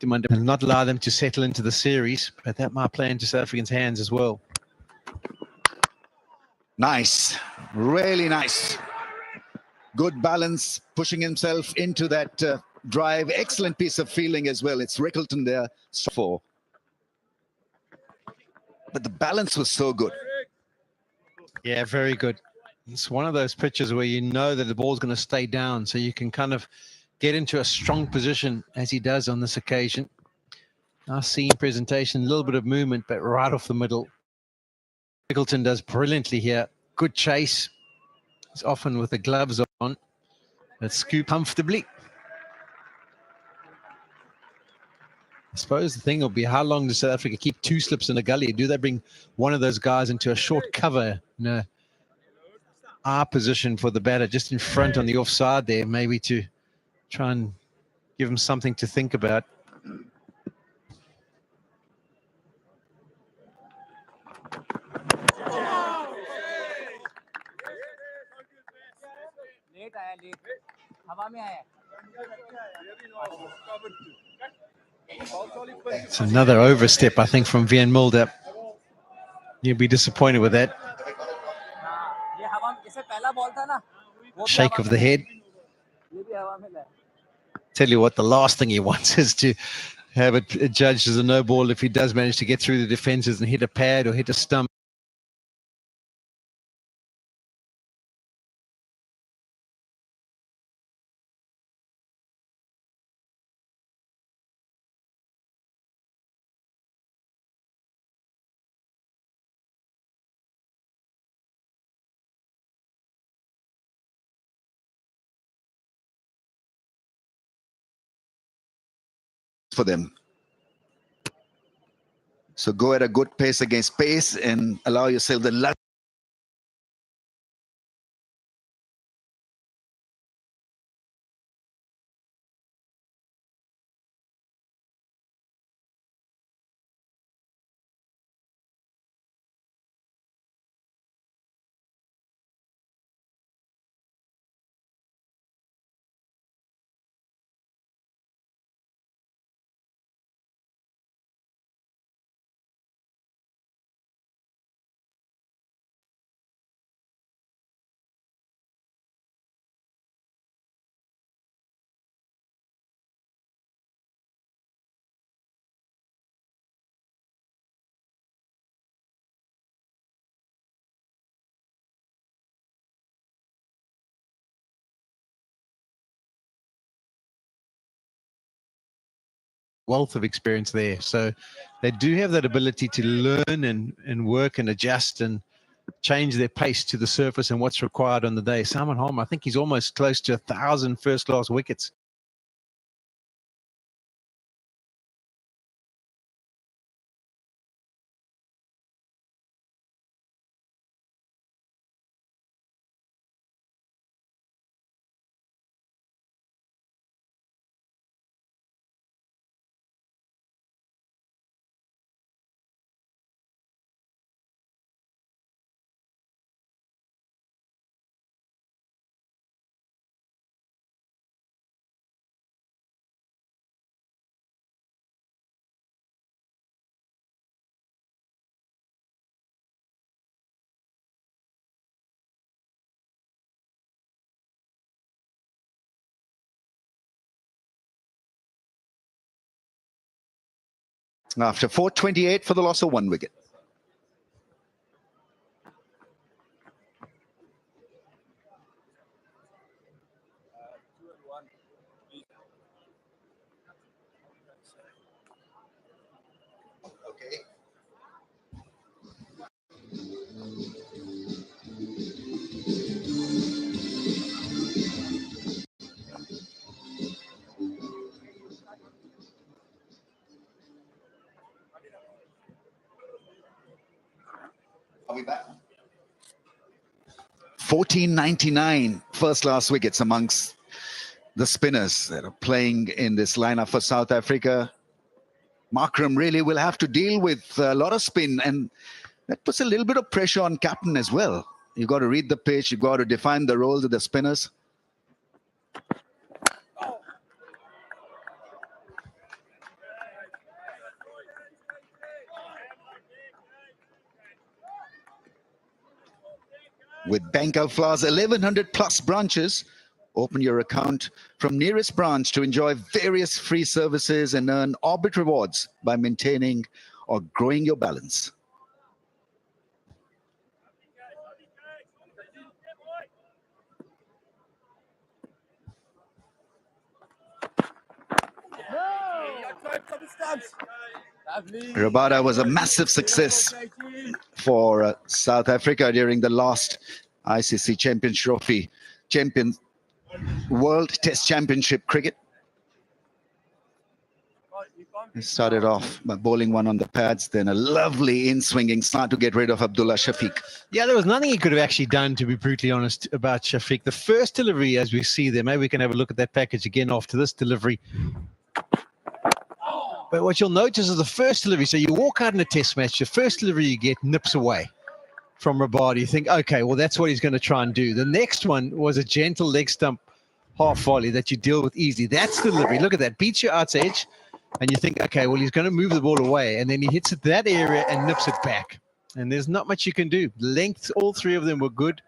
and not allow them to settle into the series, but that might play into South Africans' hands as well. Nice, really nice. Good balance, pushing himself into that drive. Excellent piece of fielding as well. It's Rickleton there. But the balance was so good. Yeah, very good. It's one of those pitches where you know that the ball's going to stay down, so you can kind of get into a strong position, as he does on this occasion. Nice seam presentation, a little bit of movement, but right off the middle. Rickleton does brilliantly here. Good chase. He's often with the gloves on, but scoop comfortably. I suppose the thing will be, how long does South Africa keep two slips in the gully? Do they bring one of those guys into a short cover in a R position for the batter, just in front on the offside there, maybe to try and give him something to think about? It's another overstep, I think, from Van Mulder. You'll be disappointed with that. Shake of the head. Tell you what, the last thing he wants is to have it judged as a no ball if he does manage to get through the defenses and hit a pad or hit a stump. For them. So go at a good pace against pace and allow yourself the luck. Wealth of experience there, so they do have that ability to learn and work and adjust and change their pace to the surface and what's required on the day. Simon Holm, I think he's almost close to 1,000 first-class wickets. After 428 for the loss of 1 wicket. Are we back? 1499 first-class wickets amongst the spinners that are playing in this lineup for South Africa. Markram really will have to deal with a lot of spin, and that puts a little bit of pressure on captain as well. You've got to read the pitch, you've got to define the roles of the spinners. With Bank Alfla's 1100 plus branches, open your account from nearest branch to enjoy various free services and earn Orbit rewards by maintaining or growing your balance. Rabada was a massive success for South Africa during the last ICC World Test Championship cricket. He started off by bowling one on the pads, then a lovely in-swinging start to get rid of Abdullah Shafiq. Yeah, there was nothing he could have actually done, to be brutally honest, about Shafiq. The first delivery, as we see there, maybe we can have a look at that package again after this delivery. But what you'll notice is the first delivery, so you walk out in a test match, the first delivery you get nips away from Rabada. You think, okay, well, that's what he's going to try and do. The next one was a gentle leg stump half volley that you deal with easy. That's delivery. Look at that. Beats your outside edge. And you think, okay, well, he's going to move the ball away. And then he hits it that area and nips it back. And there's not much you can do. Length, all three of them were good.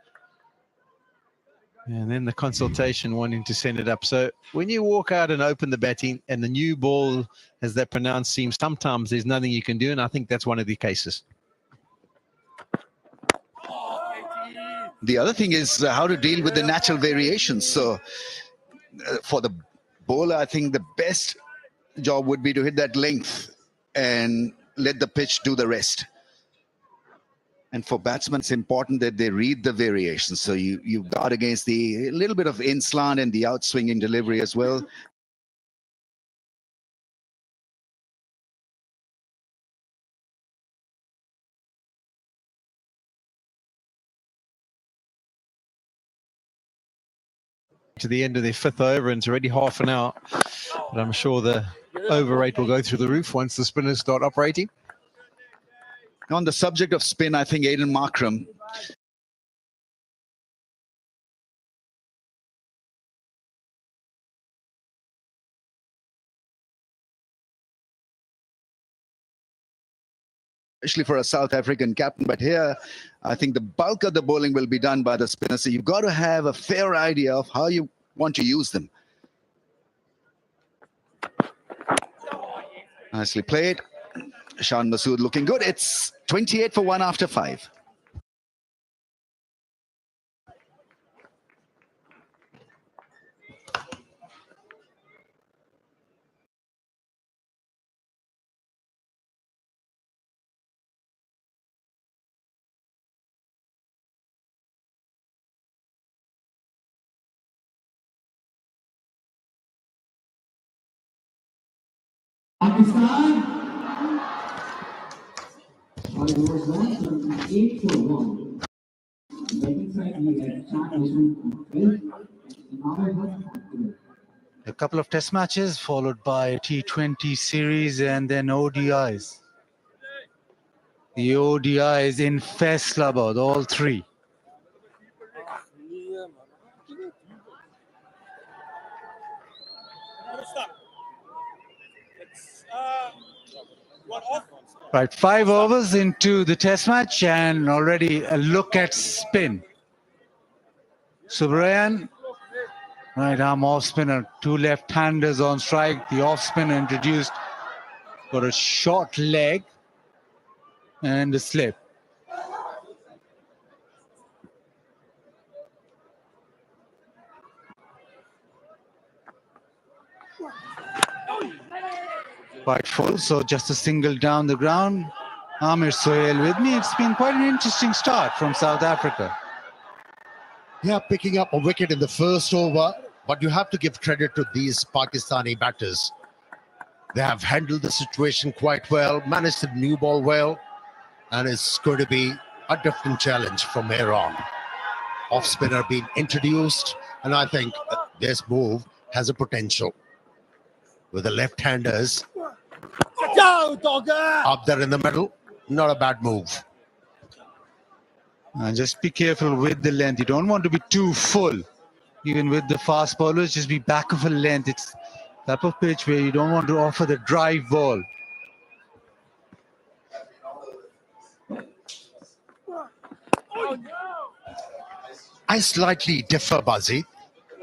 And then the consultation wanting to send it up. So when you walk out and open the batting and the new ball has that pronounced seam, sometimes there's nothing you can do. And I think that's one of the cases. The other thing is how to deal with the natural variations. So for the bowler, I think the best job would be to hit that length and let the pitch do the rest. And for batsmen, it's important that they read the variations. So you guard against the little bit of in-slant and the out-swinging delivery as well. To the end of their fifth over, and it's already half an hour. But I'm sure the over rate will go through the roof once the spinners start operating. On the subject of spin, I think Aiden Markram especially for a South African captain, but here I think the bulk of the bowling will be done by the spinner. So you've got to have a fair idea of how you want to use them. Nicely played. Shan Masood looking good. It's 28 for 1 after 5. Pakistan on the first line, 8 for 1. Batting side, we had a couple of test matches followed by T20 series and then ODIs. The ODIs in Faisalabad, all three. Right, 5 overs into the test match and already a look at spin. Subrayan, right arm off spinner, 2 left-handers on strike. The off spinner introduced, got a short leg and a slip. Quite full, so just a single down the ground. Amir Sohail with me. It's been quite an interesting start from South Africa. Yeah, picking up a wicket in the first over, but you have to give credit to these Pakistani batters. They have handled the situation quite well, managed the new ball well, and it's going to be a different challenge from here on. Off spinner being introduced, and I think this move has a potential. With the left-handers up there in the middle, not a bad move. Just be careful with the length. You don't want to be too full. Even with the fast bowlers, just be back of a length. It's type of pitch where you don't want to offer the drive ball. I slightly differ, Buzzy.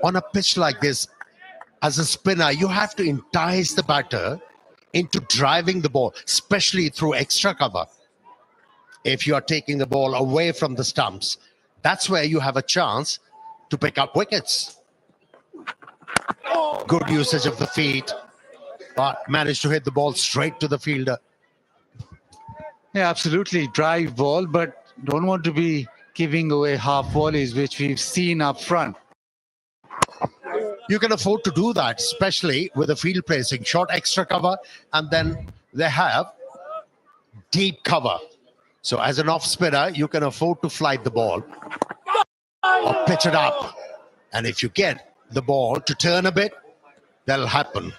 On a pitch like this, as a spinner, you have to entice the batter into driving the ball, especially through extra cover. If you are taking the ball away from the stumps, that's where you have a chance to pick up wickets. Good usage of the feet, but managed to hit the ball straight to the fielder. Yeah, absolutely. Drive ball, but don't want to be giving away half volleys, which we've seen up front. You can afford to do that, especially with the field placing, short extra cover, and then they have deep cover. So as an off spinner, you can afford to flight the ball or pitch it up. And if you get the ball to turn a bit, that'll happen.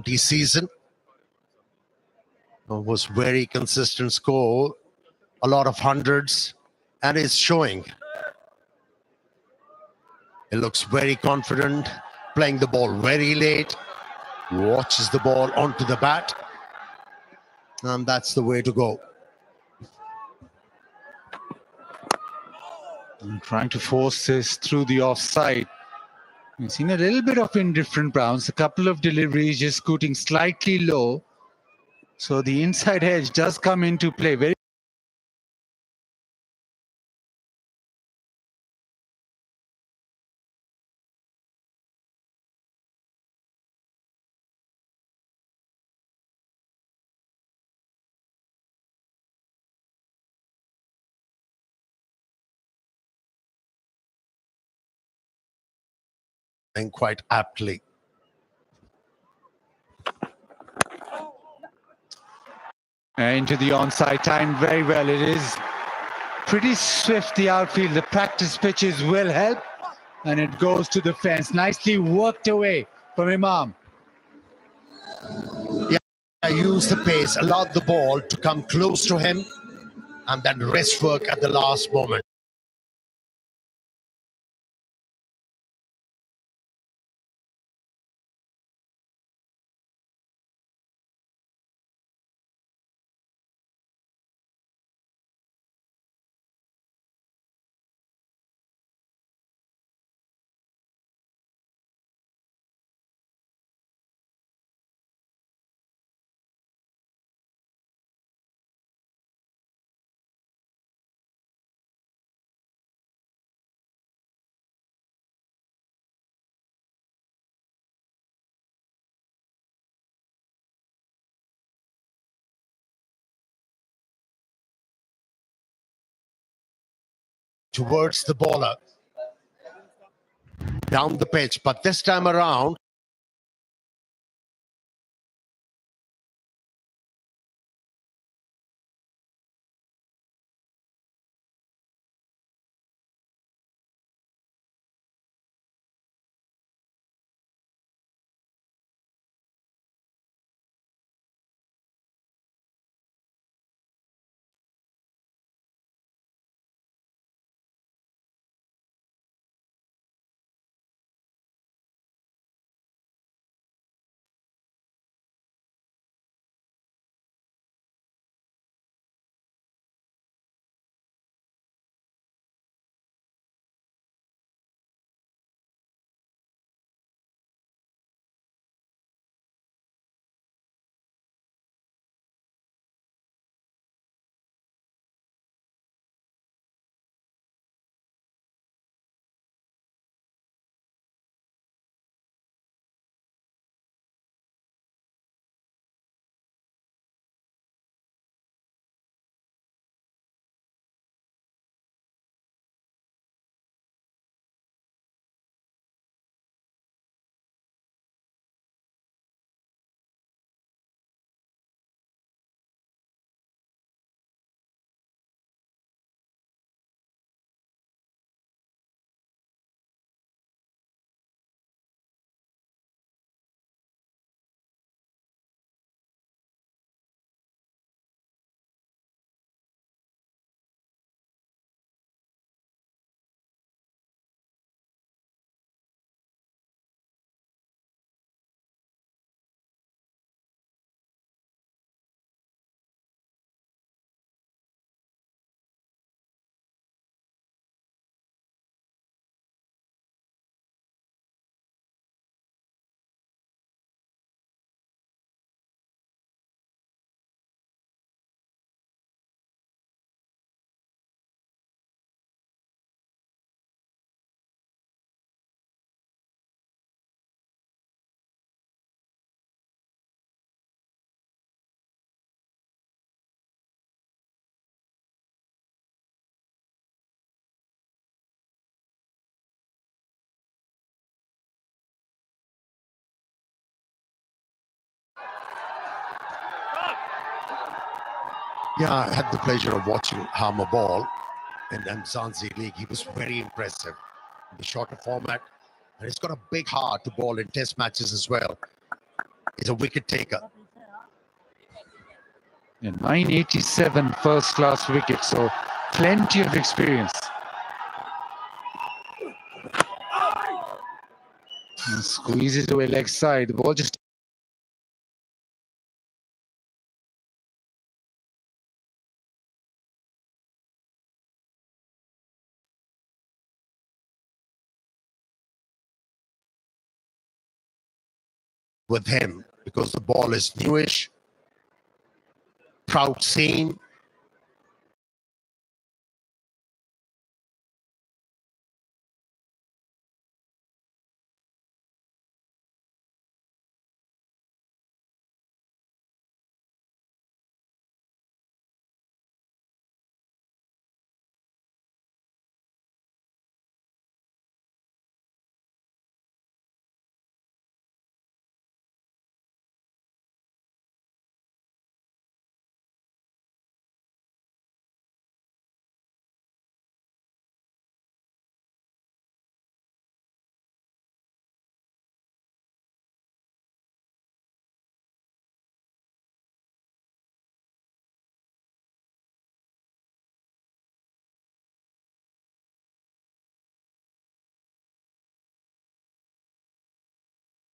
The season was very consistent score, a lot of hundreds, and is showing. He looks very confident, playing the ball very late, watches the ball onto the bat, and that's the way to go. And trying to force this through the offside. We've seen a little bit of indifferent bounce, a couple of deliveries just scooting slightly low. So the inside edge does come into play. Very And quite aptly. into the onside, timed very well. It is pretty swift, the outfield. The practice pitches will help. And it goes to the fence. Nicely worked away from Imam. Yeah, used the pace, allowed the ball to come close to him, and then wrist work at the last moment. towards the bowler down the pitch. But this time around, yeah, I had the pleasure of watching Harmer ball in the Mzansi League. He was very impressive in the shorter format, and he's got a big heart to ball in test matches as well. He's a wicket taker. And 987 first-class wickets, so plenty of experience. And squeezes away leg side. The ball just with him because the ball is newish. Proud scene.